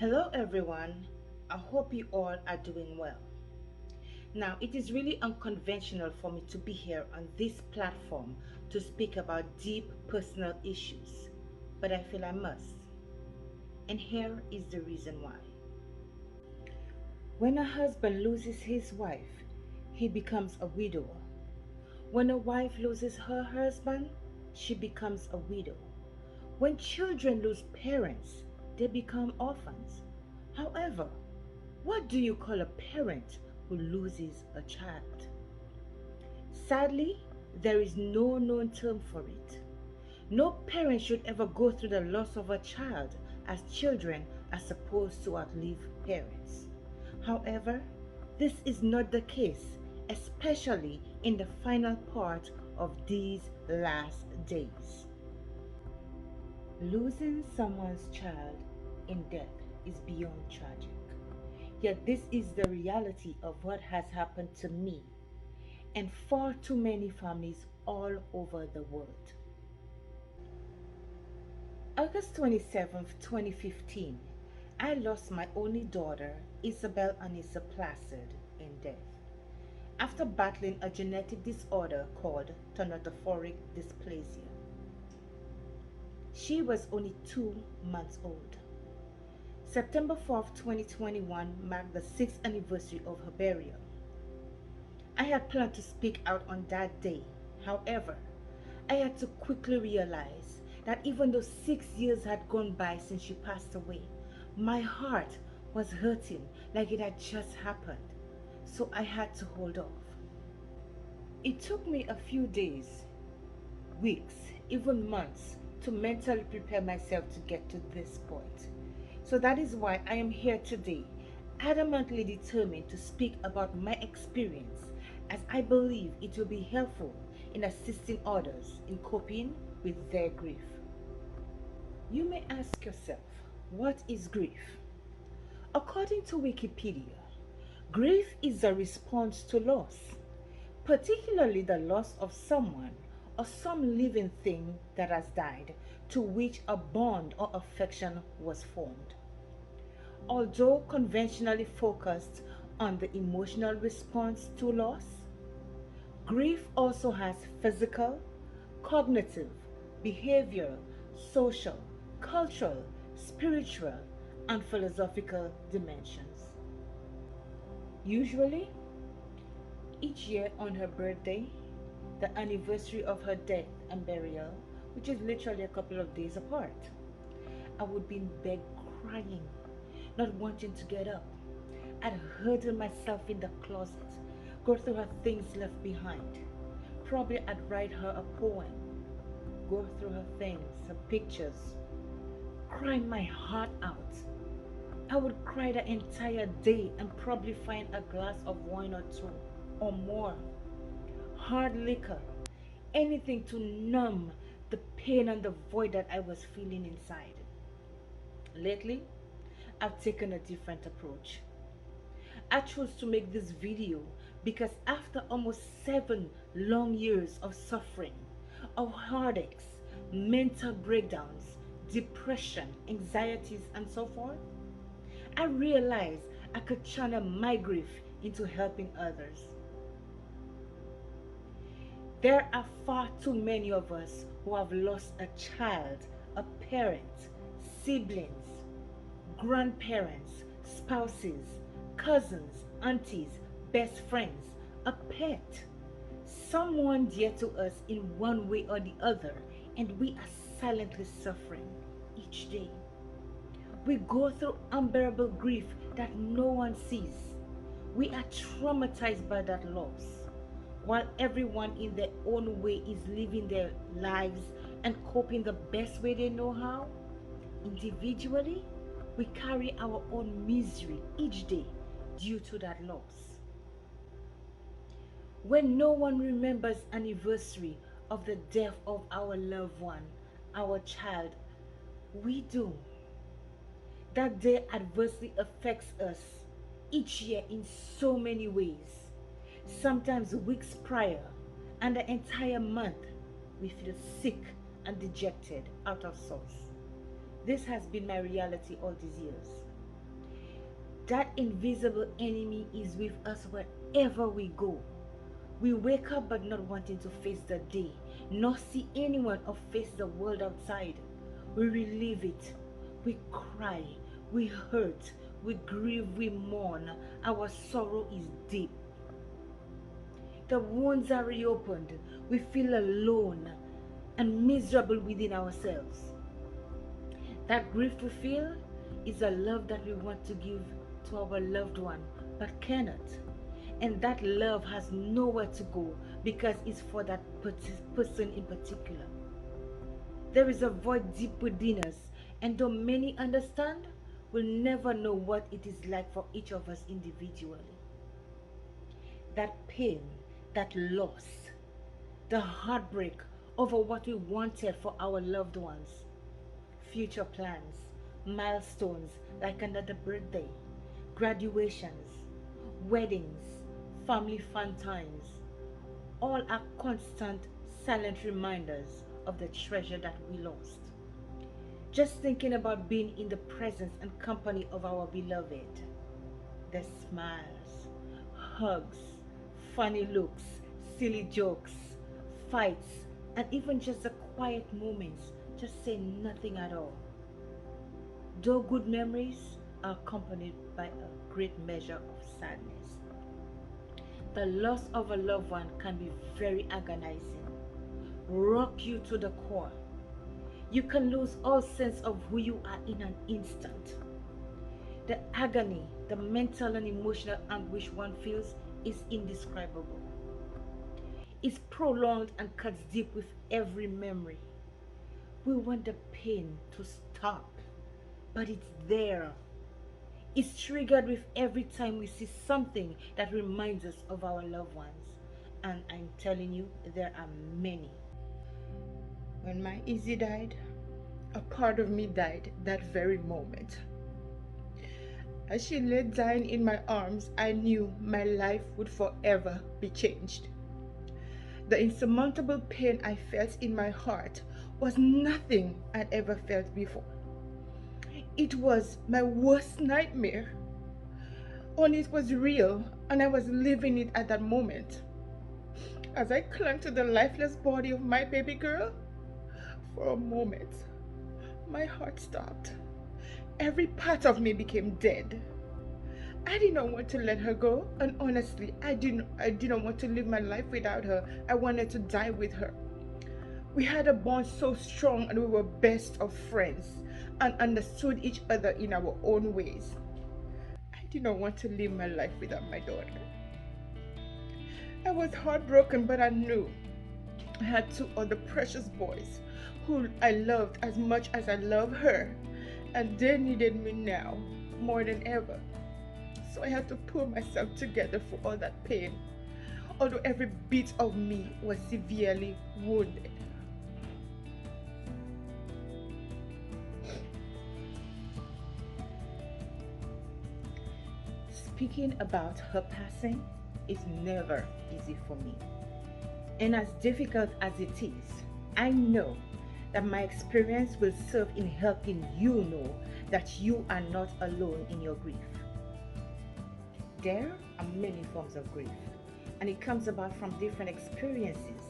Hello everyone, I hope you all are doing well. Now, it is really unconventional for me to be here on this platform to speak about deep personal issues, but I feel I must. And here is the reason why. When a husband loses his wife, he becomes a widower. When a wife loses her husband, she becomes a widow. When children lose parents, they become orphans. However, what do you call a parent who loses a child? Sadly, there is no known term for it. No parent should ever go through the loss of a child, as children are supposed to outlive parents. However, this is not the case, especially in the final part of these last days. Losing someone's child in death is beyond tragic. Yet this is the reality of what has happened to me and far too many families all over the world. August 27th, 2015, I lost my only daughter, Isabel Anissa Placid, in death after battling a genetic disorder called thanatophoric dysplasia. She was only 2 months old. September 4th, 2021 marked the 6th anniversary of her burial. I had planned to speak out on that day. However, I had to quickly realize that even though 6 years had gone by since she passed away, my heart was hurting like it had just happened. So I had to hold off. It took me a few days, weeks, even months to mentally prepare myself to get to this point. So that is why I am here today, adamantly determined to speak about my experience, as I believe it will be helpful in assisting others in coping with their grief. You may ask yourself, what is grief? According to Wikipedia, grief is a response to loss, particularly the loss of someone or some living thing that has died, to which a bond or affection was formed. Although conventionally focused on the emotional response to loss, grief also has physical, cognitive, behavioral, social, cultural, spiritual, and philosophical dimensions. Usually, each year on her birthday, the anniversary of her death and burial, which is literally a couple of days apart, I would be in bed crying, not wanting to get up. I'd hurdle myself in the closet, go through her things left behind. Probably I'd write her a poem, go through her things, her pictures, cry my heart out. I would cry the entire day and probably find a glass of wine or two or more, hard liquor, anything to numb the pain and the void that I was feeling inside. Lately, I've taken a different approach. I chose to make this video because after almost 7 long years of suffering, of heartaches, mental breakdowns, depression, anxieties, and so forth, I realized I could channel my grief into helping others. There are far too many of us who have lost a child, a parent, siblings, grandparents, spouses, cousins, aunties, best friends, a pet, someone dear to us in one way or the other, and we are silently suffering each day. We go through unbearable grief that no one sees. We are traumatized by that loss, while everyone in their own way is living their lives and coping the best way they know how. Individually, we carry our own misery each day due to that loss. When no one remembers anniversary of the death of our loved one, our child, we do. That day adversely affects us each year in so many ways. Sometimes weeks prior and the entire month, we feel sick and dejected out of sorts. This has been my reality all these years. that invisible enemy is with us wherever we go. We wake up but not wanting to face the day, nor see anyone or face the world outside. We relive it. We cry. We hurt. We grieve. We mourn. Our sorrow is deep. The wounds are reopened. We feel alone and miserable within ourselves. That grief we feel is a love that we want to give to our loved one but cannot. And that love has nowhere to go because it's for that person in particular. There is a void deep within us, and though many understand, we'll never know what it is like for each of us individually. That pain, that loss, the heartbreak over what we wanted for our loved ones, future plans, milestones like another birthday, graduations, weddings, family fun times, all are constant, silent reminders of the treasure that we lost. Just thinking about being in the presence and company of our beloved, the smiles, hugs, funny looks, silly jokes, fights, and even just the quiet moments, just saying nothing at all. Though good memories are accompanied by a great measure of sadness. The loss of a loved one can be very agonizing, rock you to the core. You can lose all sense of who you are in an instant. The agony, the mental and emotional anguish one feels is indescribable. It's prolonged and cuts deep with every memory. We want the pain to stop, but it's there. It's triggered with every time we see something that reminds us of our loved ones. And I'm telling you, there are many. When my Izzy died, a part of me died that very moment. As she lay dying in my arms, I knew my life would forever be changed. The insurmountable pain I felt in my heart was nothing I'd ever felt before. It was my worst nightmare. Only it was real, and I was living it at that moment. As I clung to the lifeless body of my baby girl, for a moment, my heart stopped. Every part of me became dead. I did not want to let her go, and honestly, I didn't want to live my life without her. I wanted to die with her. We had a bond so strong, and we were best of friends and understood each other in our own ways. I did not want to live my life without my daughter. I was heartbroken, but I knew I had two other precious boys who I loved as much as I love her, and they needed me now more than ever. So I had to pull myself together for all that pain, although every bit of me was severely wounded. Speaking about her passing is never easy for me. And as difficult as it is, I know that my experience will serve in helping you know that you are not alone in your grief. There are many forms of grief, and it comes about from different experiences,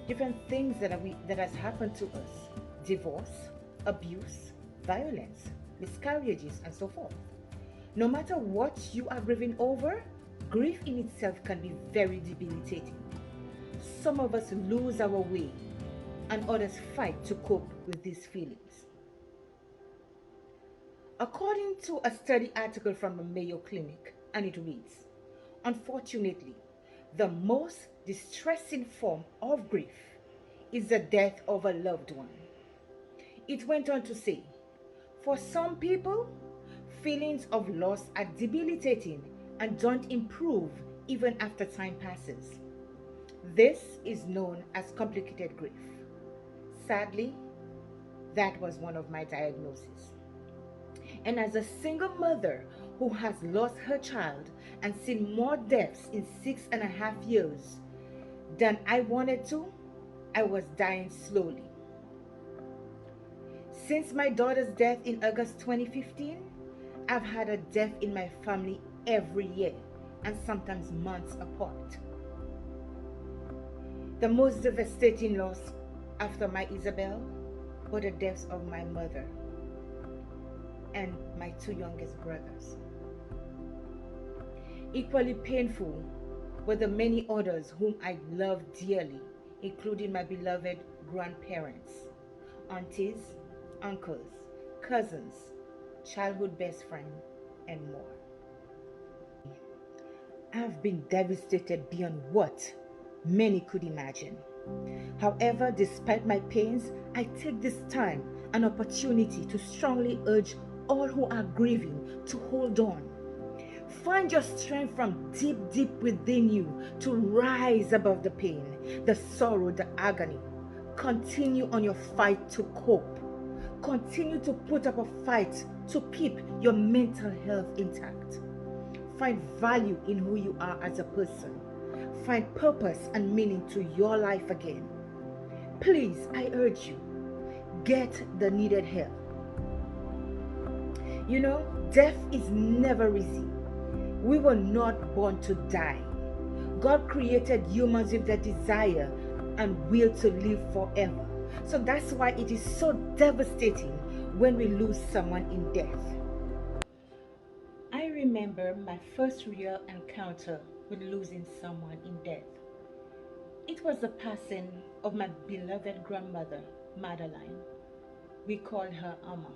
different things that has happened to us: divorce, abuse, violence, miscarriages, and so forth. No matter what you are grieving over, grief in itself can be very debilitating. Some of us lose our way, and others fight to cope with these feelings. According to a study article from the Mayo Clinic, and it reads, unfortunately, the most distressing form of grief is the death of a loved one. It went on to say, for some people, feelings of loss are debilitating and don't improve even after time passes. This is known as complicated grief. Sadly, that was one of my diagnoses. And as a single mother who has lost her child and seen more deaths in 6.5 years than I wanted to, I was dying slowly. Since my daughter's death in August 2015, I've had a death in my family every year, and sometimes months apart. The most devastating loss after my Isabel were the deaths of my mother and my two youngest brothers. Equally painful were the many others whom I loved dearly, including my beloved grandparents, aunties, uncles, cousins, childhood best friend, and more. I've been devastated beyond what many could imagine. However, despite my pains, I take this time an opportunity to strongly urge all who are grieving to hold on. Find your strength from deep, deep within you to rise above the pain, the sorrow, the agony. Continue on your fight to cope. Continue to put up a fight to keep your mental health intact. Find value in who you are as a person. Find purpose and meaning to your life again. Please, I urge you, get the needed help. You know, death is never easy. We were not born to die. God created humans with the desire and will to live forever. So that's why it is so devastating when we lose someone in death. I remember my first real encounter with losing someone in death. It was the passing of my beloved grandmother, Madeline. We called her Amma.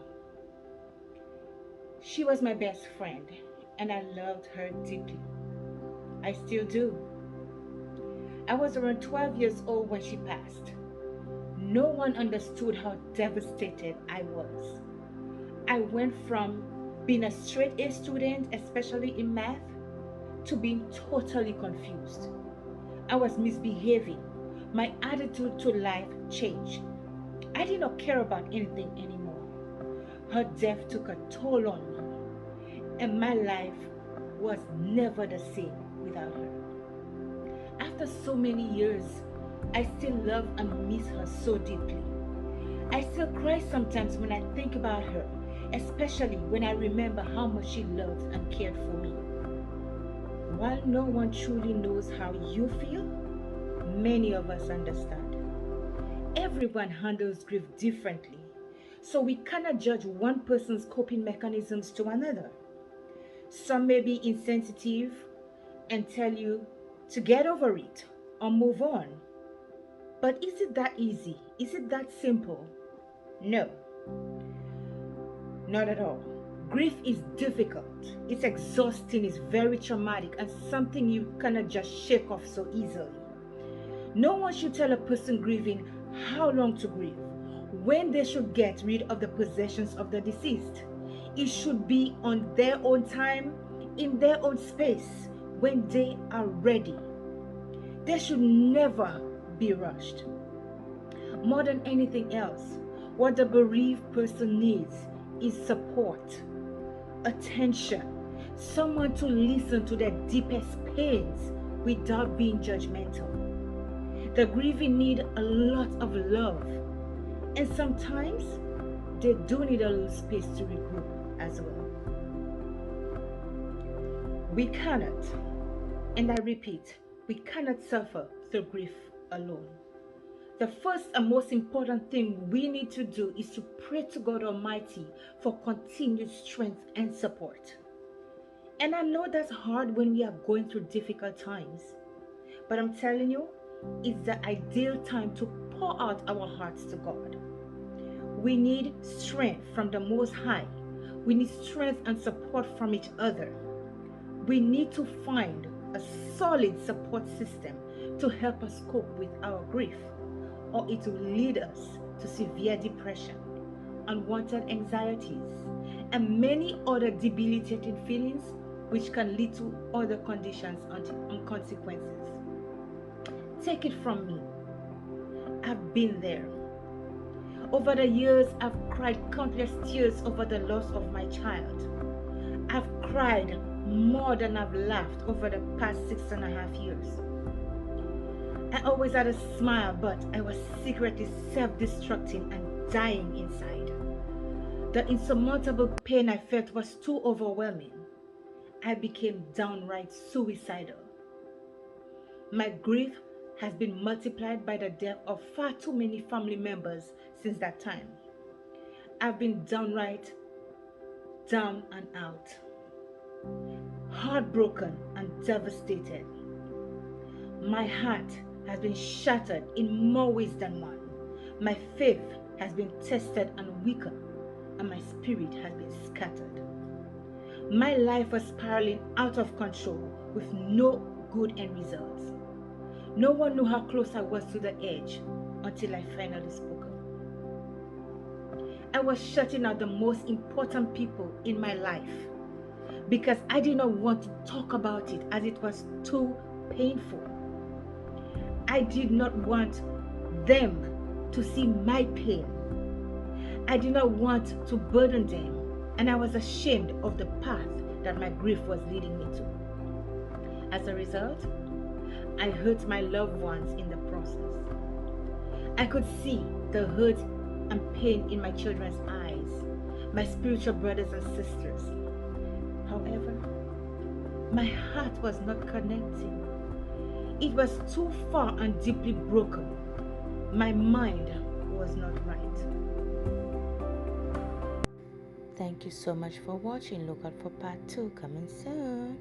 She was my best friend, and I loved her deeply. I still do. I was around 12 years old when she passed. No one understood how devastated I was. I went from being a straight A student, especially in math, to being totally confused. I was misbehaving. My attitude to life changed. I did not care about anything anymore. Her death took a toll on me, and my life was never the same without her. After so many years, I still love and miss her so deeply. I still cry sometimes when I think about her, especially when I remember how much she loved and cared for me. While no one truly knows how you feel, many of us understand. Everyone handles grief differently, so we cannot judge one person's coping mechanisms to another. Some may be insensitive and tell you to get over it or move on. But is it that easy? Is it that simple? No, not at all. Grief is difficult, it's exhausting, it's very traumatic, and something you cannot just shake off so easily. No one should tell a person grieving how long to grieve, when they should get rid of the possessions of the deceased. It should be on their own time, in their own space, when they are ready. They should never be rushed. More than anything else, what the bereaved person needs is support, attention, someone to listen to their deepest pains without being judgmental. The grieving need a lot of love, and sometimes they do need a little space to regroup as well. We cannot, and I repeat, we cannot suffer through grief alone. The first and most important thing we need to do is to pray to God Almighty for continued strength and support. And I know that's hard when we are going through difficult times, but I'm telling you, it's the ideal time to pour out our hearts to God. We need strength from the Most High. We need strength and support from each other. We need to find a solid support system to help us cope with our grief, or it will lead us to severe depression, unwanted anxieties, and many other debilitating feelings which can lead to other conditions and consequences. Take it from me. I've been there. Over the years, I've cried countless tears over the loss of my child. I've cried more than I've laughed over the past 6.5 years. I always had a smile, but I was secretly self-destructing and dying inside. The insurmountable pain I felt was too overwhelming. I became downright suicidal. My grief has been multiplied by the death of far too many family members since that time. I've been downright down and out, heartbroken and devastated. My heart has been shattered in more ways than one. My faith has been tested and weakened, and my spirit has been scattered. My life was spiraling out of control with no good end results. No one knew how close I was to the edge until I finally spoke up. I was shutting out the most important people in my life because I did not want to talk about it as it was too painful. I did not want them to see my pain. I did not want to burden them, and I was ashamed of the path that my grief was leading me to. As a result, I hurt my loved ones in the process. I could see the hurt and pain in my children's eyes, my spiritual brothers and sisters. However, my heart was not connecting. It was too far and deeply broken. My mind was not right. Thank you so much for watching. Look out for part 2 coming soon.